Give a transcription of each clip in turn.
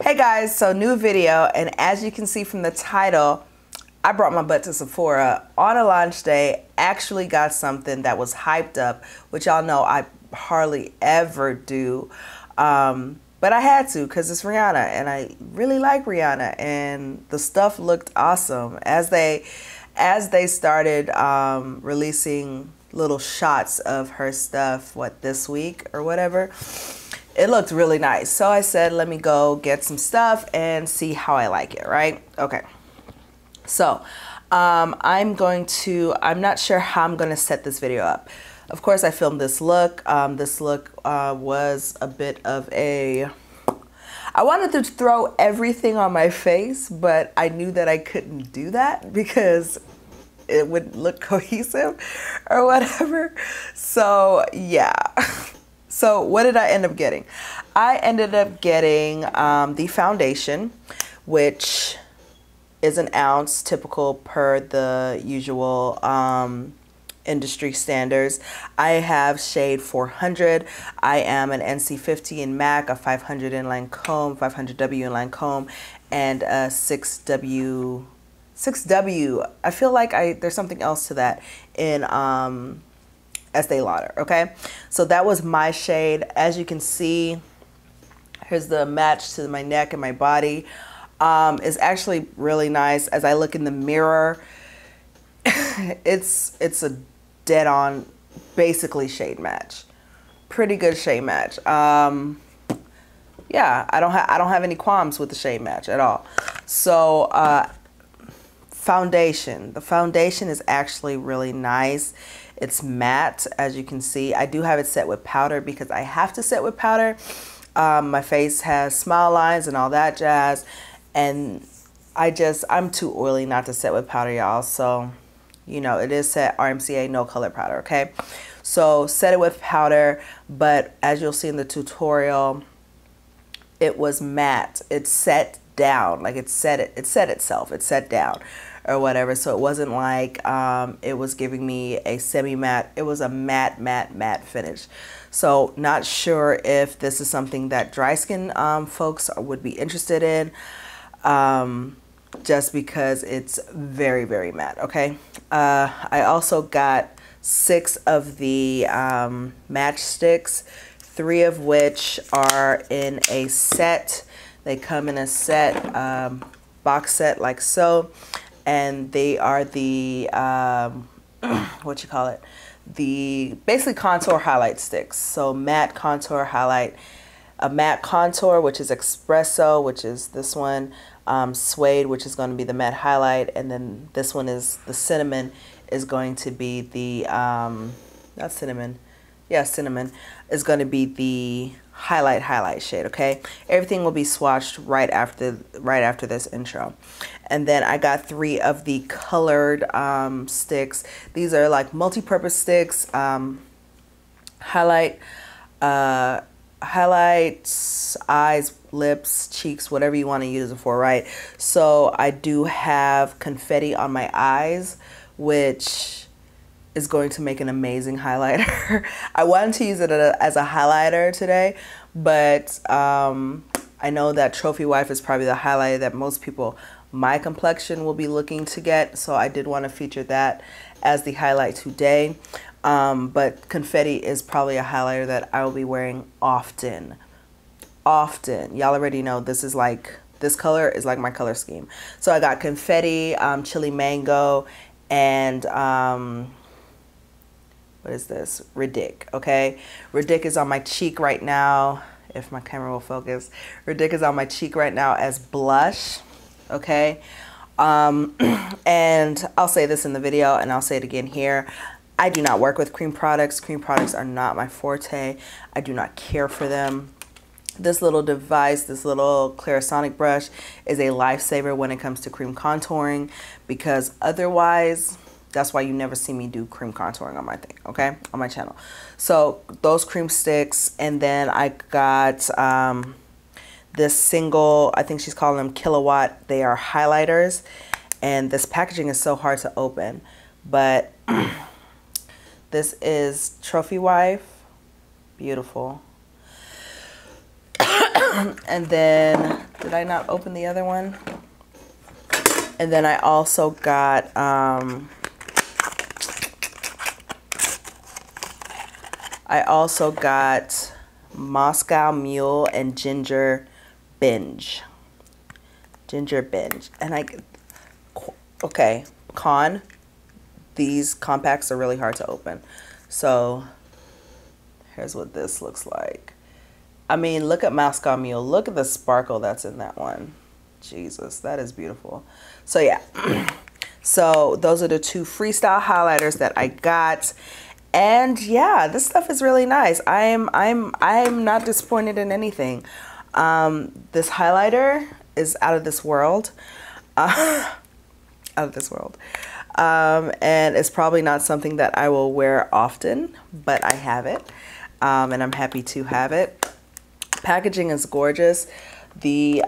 Hey guys, so new video, and as you can see from the title, I brought my butt to Sephora on a launch day, actually got something that was hyped up, which y'all know I hardly ever do, but I had to because it's Rihanna, and I really like Rihanna, and the stuff looked awesome. As they started releasing little shots of her stuff, this week or whatever, it looked really nice. So I said, let me go get some stuff and see how I like it, right? Okay. So I'm not sure how I'm going to set this video up. Of course, I filmed this look. This look was a bit of I wanted to throw everything on my face, but I knew that I couldn't do that because it would look cohesive or whatever. So yeah. So what did I end up getting? I ended up getting the foundation, which is an ounce, typical per the usual industry standards. I have shade 400. I am an NC50 in MAC, a 500 in Lancome, 500W in Lancome, and a 6W. I feel like there's something else to that in Estee Lauder. Okay, so that was my shade. As you can see, here's the match to my neck and my body. It's actually really nice. As I look in the mirror, it's a dead on, basically shade match. Pretty good shade match. Yeah, I don't have any qualms with the shade match at all. So foundation. The foundation is actually really nice. It's matte, as you can see. I do have it set with powder because I have to set with powder. My face has smile lines and all that jazz, and I'm too oily not to set with powder, y'all. So, you know, it is set RMCA, no color powder, okay? So set it with powder, but as you'll see in the tutorial, it was matte. It set down, like it set itself, it set down or whatever. So it wasn't like it was giving me a semi-matte. It was a matte finish. So not sure if this is something that dry skin folks would be interested in, just because it's very, very matte. Okay. I also got 6 of the matchsticks, 3 of which are in a set. They come in a set, box set like so, and they are the what you call it, the basically contour highlight sticks. So matte contour highlight, a matte contour, which is espresso, which is this one, suede, which is going to be the matte highlight, and then this one is the cinnamon, is going to be the not cinnamon, yeah, cinnamon is going to be the highlight shade. Okay, everything will be swatched right after this intro. And then I got 3 of the colored sticks. These are like multi-purpose sticks, highlights, eyes, lips, cheeks, whatever you want to use it for, right? So I do have confetti on my eyes, which is going to make an amazing highlighter. I wanted to use it as a highlighter today, but I know that Trophy Wife is probably the highlighter that most people my complexion will be looking to get, so I did want to feature that as the highlight today. But confetti is probably a highlighter that I will be wearing often. Y'all already know this color is like my color scheme. So I got confetti, chili mango, and what is this? Ridic. Okay, Ridic is on my cheek right now. If my camera will focus, Ridic is on my cheek right now as blush. Okay, and I'll say this in the video, and I'll say it again here. I do not work with cream products. Cream products are not my forte. I do not care for them. This little device, this little Clarisonic brush, is a lifesaver when it comes to cream contouring, because otherwise, that's why you never see me do cream contouring on my thing, okay, on my channel. So those cream sticks, and then I got this single, I think she's calling them kilowatt. They are highlighters, and this packaging is so hard to open, but this is Trophy Wife, beautiful. And then Did I not open the other one? And then I also got Moscow Mule and Ginger Binge. And okay, these compacts are really hard to open. So here's what this looks like. I mean, look at Moscow Mule. Look at the sparkle that's in that one. Jesus, that is beautiful. So yeah, so those are the two freestyle highlighters that I got. And yeah, this stuff is really nice. I'm not disappointed in anything. This highlighter is out of this world. Out of this world. And it's probably not something that I will wear often, but I have it. And I'm happy to have it. Packaging is gorgeous. The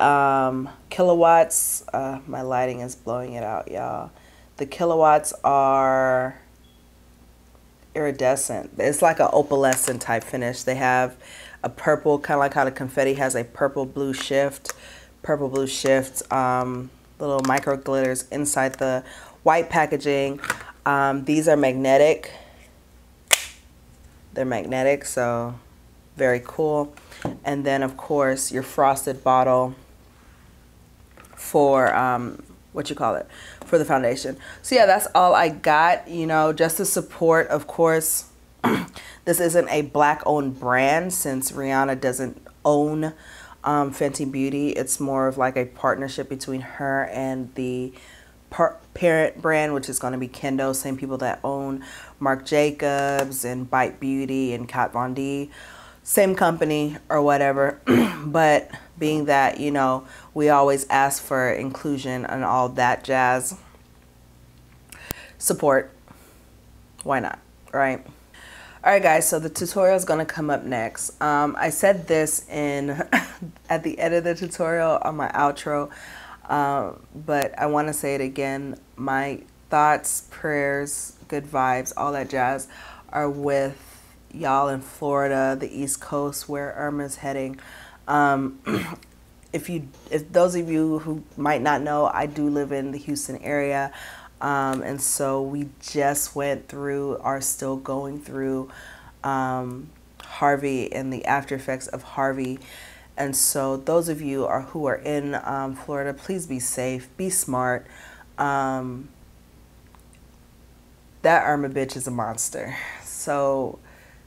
kilowatts, my lighting is blowing it out, y'all. The kilowatts are iridescent. It's like an opalescent type finish. They have a purple, kind of like how the confetti has a purple blue shift, little micro glitters inside the white packaging. These are magnetic. They're magnetic, so very cool. And then of course your frosted bottle for for the foundation. So yeah, that's all I got, you know, just to support, of course. This isn't a black owned brand since Rihanna doesn't own Fenty Beauty. It's more of like a partnership between her and the parent brand, which is going to be Kendo, same people that own Marc Jacobs and Bite Beauty and Kat Von D. Same company or whatever. But being that, you know, we always ask for inclusion and all that jazz, support, why not, right? All right, guys, so the tutorial is going to come up next. I said this in at the end of the tutorial on my outro, but I want to say it again. My thoughts, prayers, good vibes, all that jazz are with y'all in Florida, the East Coast, where Irma's heading. If those of you who might not know, I do live in the Houston area. And so we just went through, are still going through Harvey and the after effects of Harvey. And so those of you who are in Florida, please be safe, be smart. That Irma bitch is a monster. So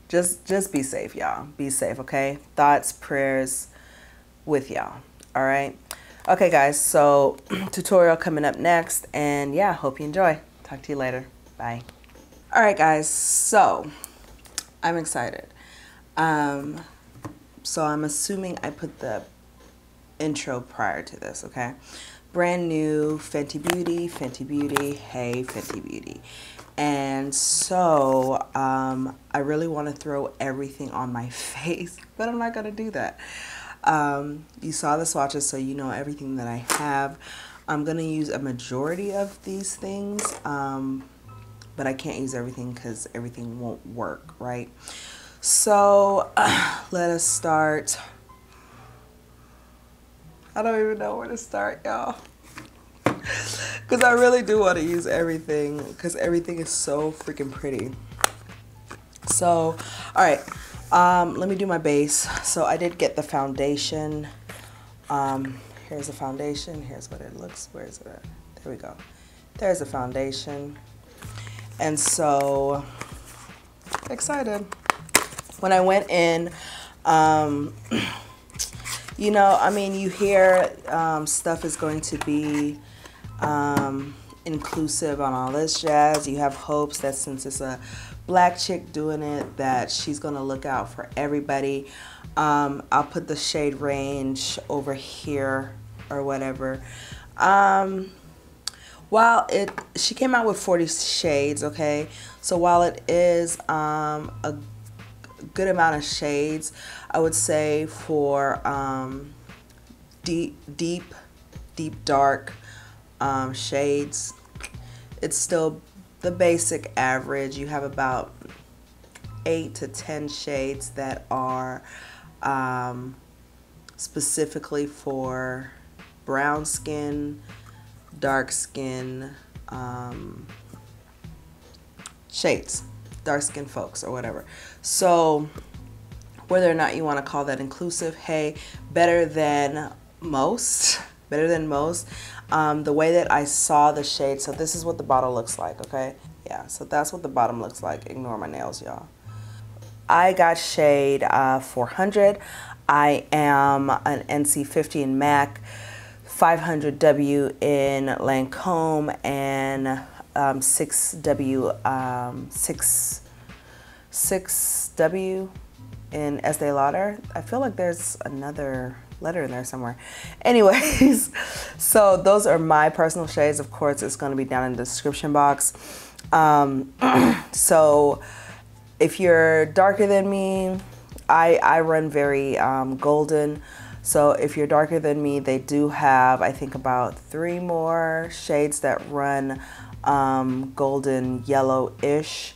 just be safe, y'all. Be safe, okay? Thoughts, prayers with y'all. All right. Okay, guys, so tutorial coming up next, and yeah, hope you enjoy. Talk to you later. Bye. All right, guys, so I'm excited. So I'm assuming I put the intro prior to this, okay? Brand new Fenty Beauty, hey, Fenty Beauty. And so I really want to throw everything on my face, but I'm not going to do that. You saw the swatches, so you know everything that I have. I'm going to use a majority of these things, but I can't use everything because everything won't work, right? So let us start. I don't even know where to start, y'all. Because I really do want to use everything because everything is so freaking pretty. So, all right. Let me do my base. So I did get the foundation. Here's the foundation. Here's what it looks. Where is it at? There we go. There's the foundation. And so, excited. When I went in, you know, I mean, you hear stuff is going to be inclusive on all this jazz. You have hopes that since it's a black chick doing it, that she's gonna look out for everybody. I'll put the shade range over here or whatever. While she came out with 40 shades, okay? So while it is a good amount of shades, I would say for deep dark shades, it's still the basic average. You have about 8 to 10 shades that are specifically for brown skin, dark skin, shades, dark skin folks or whatever. So whether or not you want to call that inclusive, hey, better than most, better than most. The way that I saw the shade, so this is what the bottle looks like, okay? Yeah, so that's what the bottom looks like. Ignore my nails, y'all. I got shade 400. I am an NC50 in MAC, 500W in Lancome, and 6W in Estee Lauder. I feel like there's another letter in there somewhere. Anyways, so those are my personal shades. Of course, it's going to be down in the description box. So if you're darker than me, I run very golden. So if you're darker than me, they do have, I think, about 3 more shades that run golden yellow-ish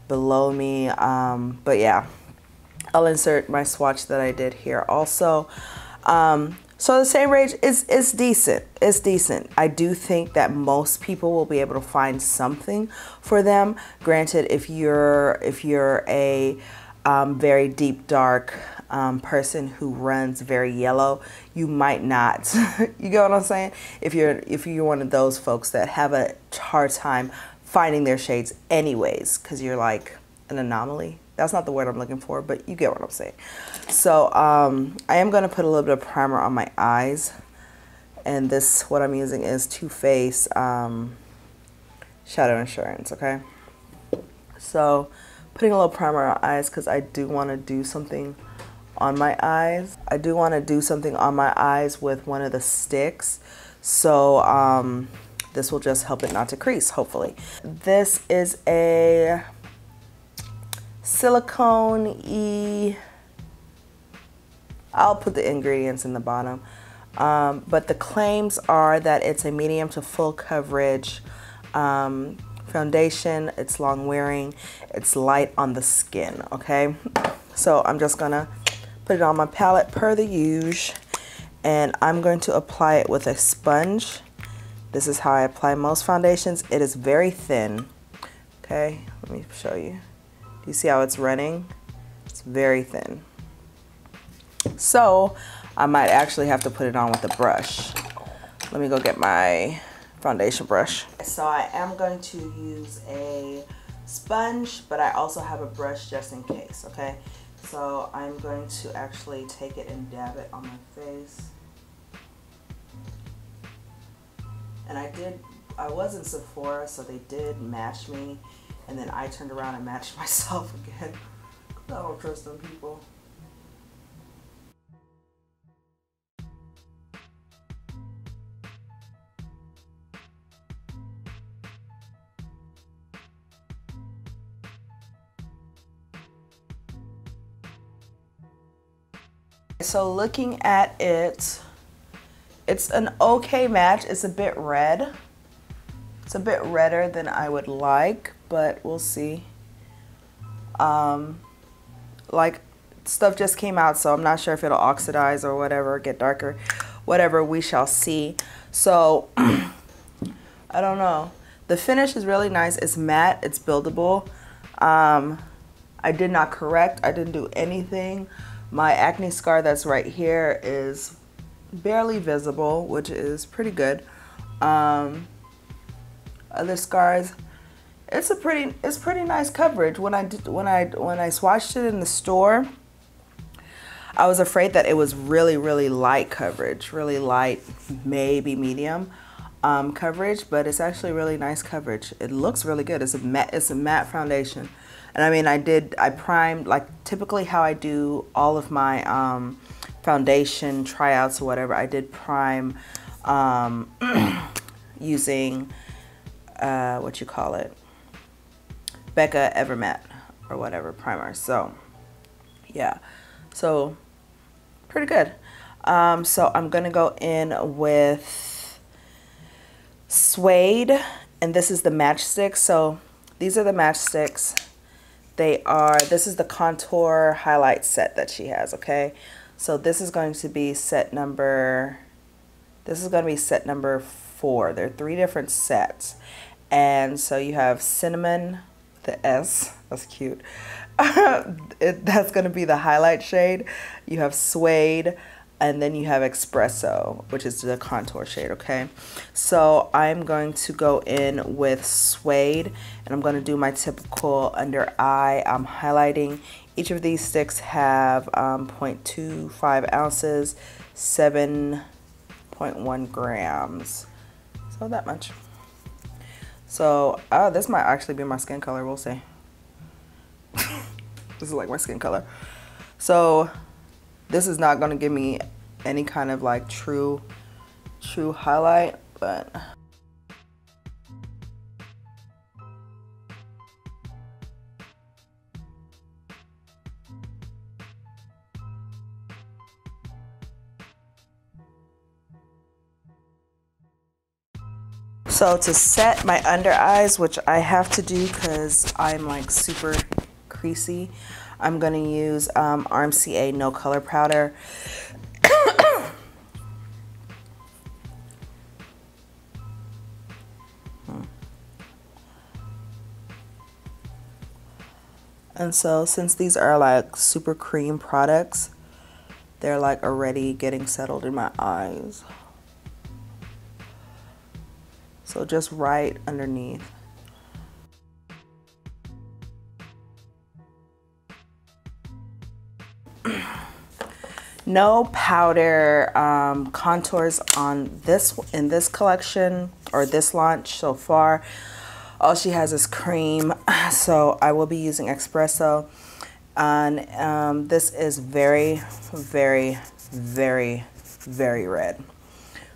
below me. But yeah, I'll insert my swatch that I did here also. So the same range is decent. It's decent. I do think that most people will be able to find something for them. Granted, if you're a very deep dark person who runs very yellow, you might not. You get what I'm saying? If you're one of those folks that have a hard time finding their shades anyways, because you're like an anomaly. That's not the word I'm looking for, but you get what I'm saying. So I am going to put a little bit of primer on my eyes. And this, what I'm using is Too Faced Shadow Insurance, okay? So putting a little primer on my eyes because I do want to do something on my eyes. I do want to do something on my eyes with one of the Stix. So this will just help it not to crease, hopefully. This is a silicone-y, I'll put the ingredients in the bottom, but the claims are that it's a medium to full coverage foundation, it's long wearing, it's light on the skin, okay? So I'm just gonna put it on my palette per the usual, and I'm going to apply it with a sponge. This is how I apply most foundations. It is very thin, okay? Let me show you. You see how it's running? It's very thin. So I might actually have to put it on with a brush. Let me go get my foundation brush. So I am going to use a sponge, but I also have a brush just in case, okay? So I'm going to actually take it and dab it on my face. And I was in Sephora, so they did match me. And then I turned around and matched myself again. I don't trust them people. So looking at it, it's an okay match. It's a bit red. It's a bit redder than I would like, but we'll see. Like, stuff just came out, so I'm not sure if it'll oxidize or whatever, get darker, whatever, we shall see. So I don't know. The finish is really nice. It's matte, it's buildable. I did not correct, I didn't do anything. My acne scar that's right here is barely visible, which is pretty good. Other scars, it's pretty nice coverage. When I swatched it in the store, I was afraid that it was really light coverage, really light, maybe medium coverage, but it's actually really nice coverage. It looks really good. It's a matte foundation. And I mean, I primed, like typically how I do all of my foundation tryouts or whatever, I did prime using what you call it, Becca Evermatte or whatever primer. So yeah, so pretty good. So I'm gonna go in with Suede, and this is the matchsticks. So these are the matchsticks. This is the contour highlight set that she has, okay? So this is going to be set number 4. There are 3 different sets. And so you have cinnamon, the S, that's cute. That's going to be the highlight shade. You have suede, and then you have espresso, which is the contour shade, okay? So I'm going to go in with suede, and I'm going to do my typical under eye. I'm highlighting. Each of these sticks have 0.25 ounces, 7.1 grams. So that much. So this might actually be my skin color, we'll see. This is like my skin color. So this is not going to give me any kind of like true highlight, but so to set my under eyes, which I have to do because I'm like super creasy, I'm gonna use RMCA No Color Powder. And so since these are like super cream products, they're like already getting settled in my eyes. So just right underneath. No powder contours on in this collection or this launch so far. All she has is cream, so I will be using espresso. And this is very, very, very, very red.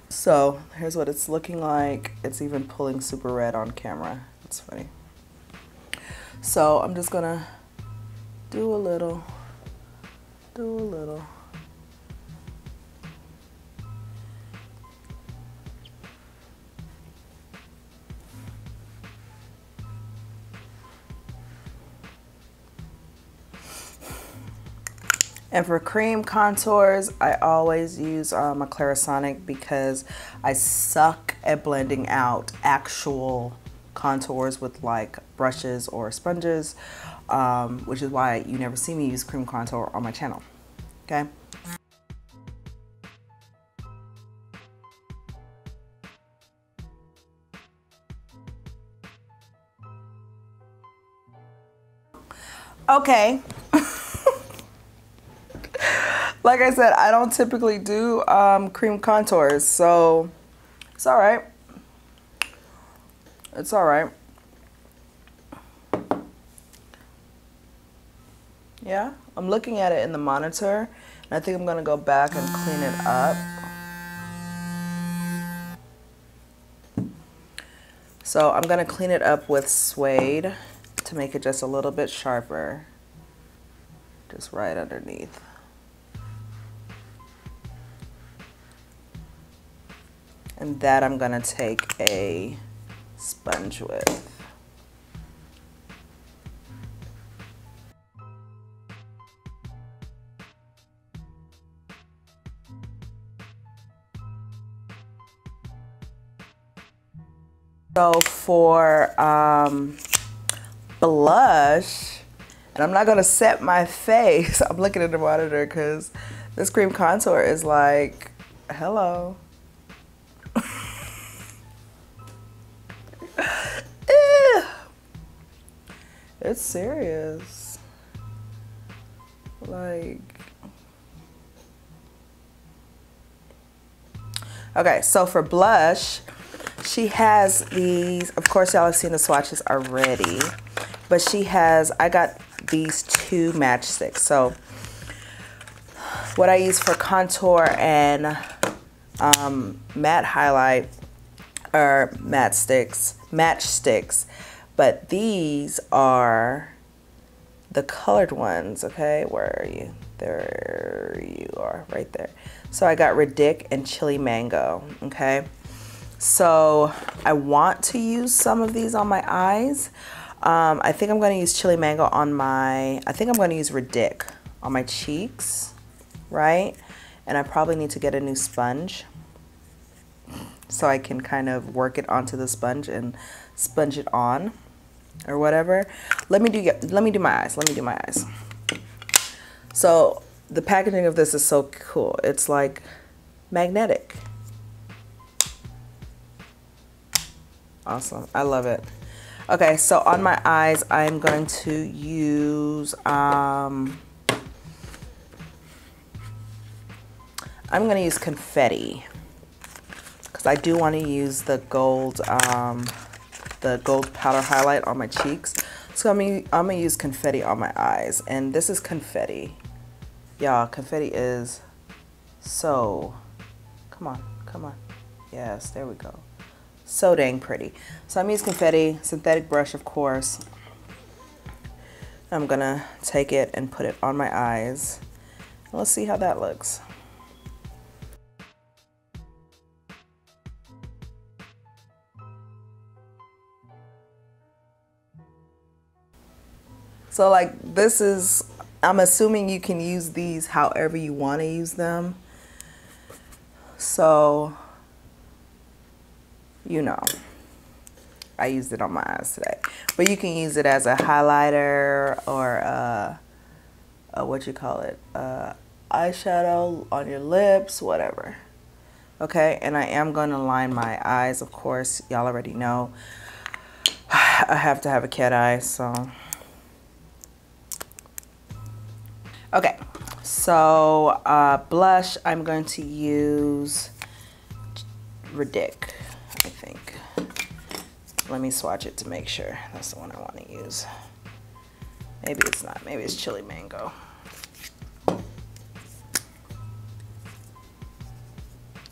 So here's what it's looking like. It's even pulling super red on camera. It's funny. So I'm just gonna do a little. And for cream contours, I always use a Clarisonic because I suck at blending out actual contours with like brushes or sponges, which is why you never see me use cream contour on my channel, okay? Okay. Like I said, I don't typically do cream contours, so it's all right. It's all right. Yeah, I'm looking at it in the monitor, and I think I'm gonna go back and clean it up. So I'm gonna clean it up with suede to make it just a little bit sharper, just right underneath. And that I'm gonna take a sponge with. So for blush, and I'm not gonna set my face, I'm looking at the monitor because this cream contour is like, hello. It's serious. Like, okay, so for blush, she has these, of course y'all have seen the swatches already, but she has, I got these 2 matchsticks. So what I use for contour and matte highlight are matchsticks. But these are the colored ones, okay? Where are you? There you are, right there. So I got Ridic and Chili Mango, okay? So I want to use some of these on my eyes. I think I'm gonna use Chili Mango on my, I think I'm gonna use Ridic on my cheeks. right? And I probably need to get a new sponge so I can kind of work it onto the sponge and sponge it on or whatever. Let me do my eyes. Let me do my eyes. So the packaging of this is so cool. It's like magnetic. Awesome. I love it. Okay, so on my eyes, I'm going to use I'm going to use confetti because I do want to use the gold powder highlight on my cheeks. So I'm gonna use confetti on my eyes, and this is confetti. Y'all, confetti is so, come on. Yes, there we go. So dang pretty. So I'm using confetti, synthetic brush, of course. I'm gonna take it and put it on my eyes. Let's see how that looks. So like this is, I'm assuming you can use these however you want to use them. So, you know, I used it on my eyes today. But you can use it as a highlighter or what you call it, eyeshadow on your lips, whatever. Okay, and I am going to line my eyes, of course. Y'all already know I have to have a cat eye, so. Okay, so blush, I'm going to use Ridic, I think. Let me swatch it to make sure that's the one I want to use. Maybe it's not, maybe it's Chili Mango.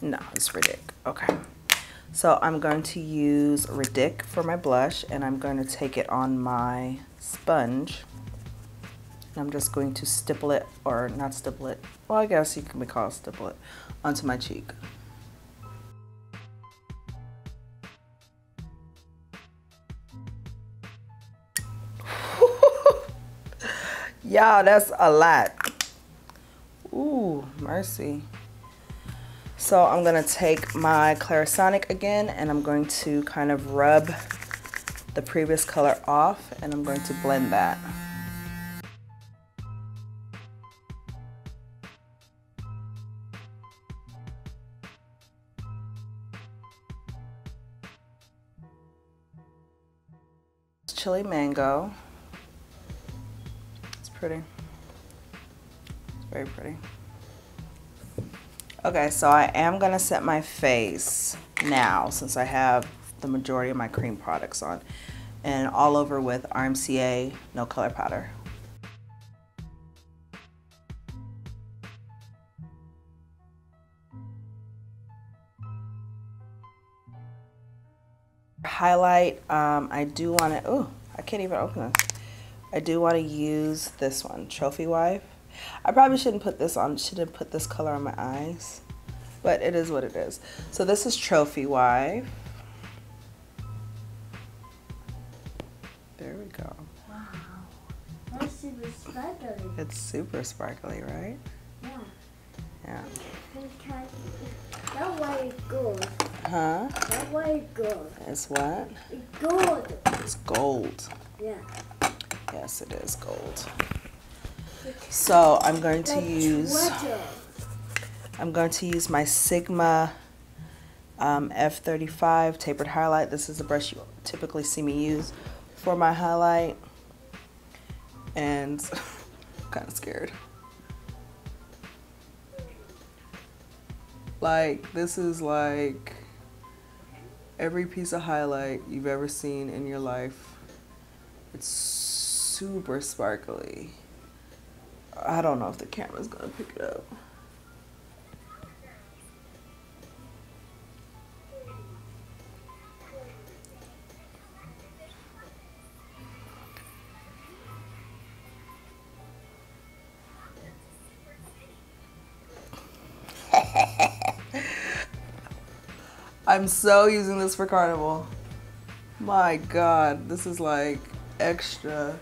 No, it's Ridic, okay. So I'm going to use Ridic for my blush, and I'm going to take it on my sponge. I'm just going to stipple it, or not stipple it, well, I guess you can call it stipple it, onto my cheek. Y'all, that's a lot. Ooh, mercy. So I'm gonna take my Clarisonic again, and I'm going to kind of rub the previous color off, and I'm going to blend that. Chili Mango. It's pretty. It's very pretty. Okay, so I am gonna set my face now since I have the majority of my cream products on, and all over with RMCA No Color Powder. Highlight, I do want to, oh, I can't even open it. I do want to use this one, Trophy Wife. I probably shouldn't put this color on my eyes, but it is what it is. So this is Trophy Wife. There we go. Wow, that's super sparkly. It's super sparkly, right? Yeah. Yeah. That way is gold. Huh? That way is gold. It's what? It's gold. It's gold. Yeah. Yes, it is gold. So I'm going to use my Sigma F35 tapered highlight. This is the brush you typically see me use for my highlight, and I'm kind of scared. Like, this is like every piece of highlight you've ever seen in your life. It's super sparkly. I don't know if the camera's gonna pick it up. I'm so using this for Carnival. My God, this is like extra.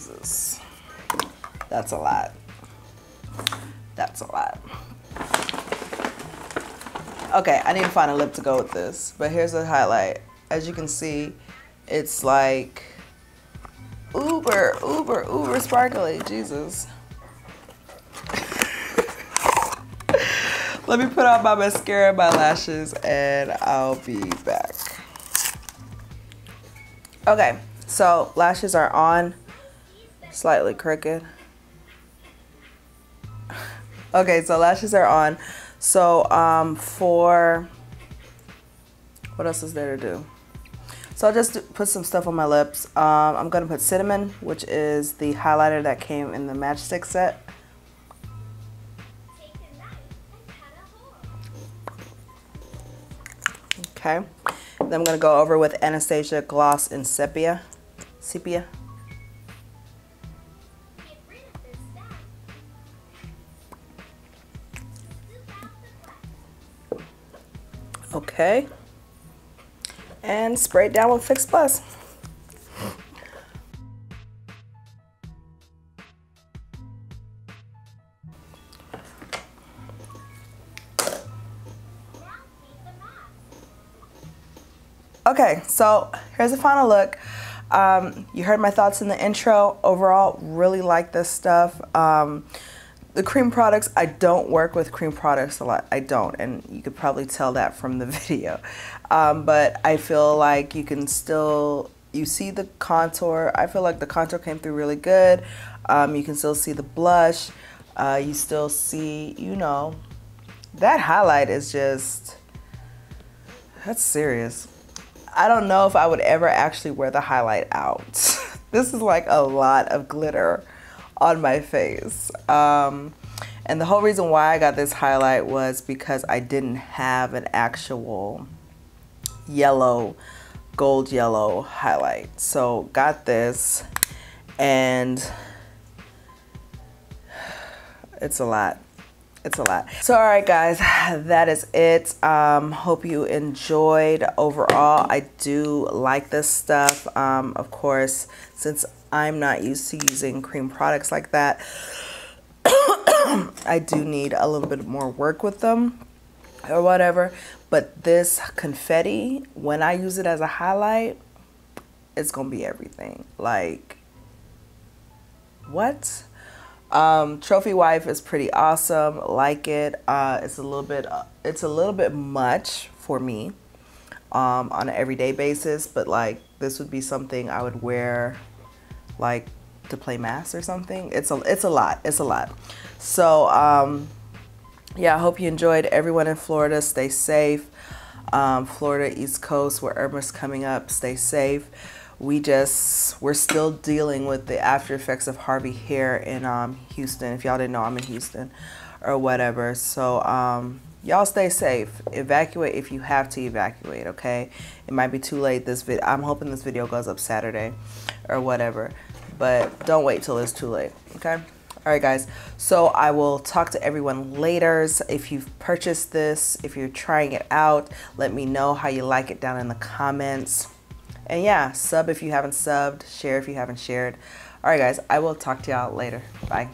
Jesus. That's a lot. That's a lot. Okay, I need to find a lip to go with this. But here's the highlight. As you can see, it's like uber sparkly. Jesus. Let me put on my mascara and my lashes and I'll be back. Okay, so lashes are on. Slightly crooked. Okay, so lashes are on. So for what else is there to do? So I'll just put some stuff on my lips. I'm gonna put cinnamon, which is the highlighter that came in the matchstick set. Okay, then I'm gonna go over with Anastasia Gloss in Sepia. Okay, and spray it down with Fix Plus. Okay, so here's the final look. You heard my thoughts in the intro. Overall, really like this stuff. The cream products, I don't work with cream products a lot. I don't, and you could probably tell that from the video. But I feel like you can still, you see the contour. I feel like the contour came through really good. You can still see the blush. You still see, you know, that highlight is just, that's serious. I don't know if I would ever actually wear the highlight out. This is like a lot of glitter on my face. And the whole reason why I got this highlight was because I didn't have an actual yellow, gold yellow highlight. So got this, and it's a lot. It's a lot. So all right guys, that is it. Hope you enjoyed. Overall, I do like this stuff. Of course, since I'm not used to using cream products like that, I do need a little bit more work with them or whatever. But this confetti, when I use it as a highlight, it's gonna be everything. Like, what? Trophy Wife is pretty awesome. Like it. It's a little bit much for me on an everyday basis, but like this would be something I would wear like to play mass or something. It's a lot. It's a lot. So yeah, I hope you enjoyed. Everyone in Florida, stay safe. Florida, East Coast, where Irma's coming up, stay safe. We're still dealing with the after effects of Harvey here in Houston. If y'all didn't know, I'm in Houston or whatever. So y'all stay safe. Evacuate if you have to evacuate, okay? It might be too late. I'm hoping this video goes up Saturday or whatever, but don't wait till it's too late, okay? All right, guys. So I will talk to everyone later. So if you've purchased this, if you're trying it out, let me know how you like it down in the comments. And yeah, sub if you haven't subbed, share if you haven't shared. All right, guys, I will talk to y'all later. Bye.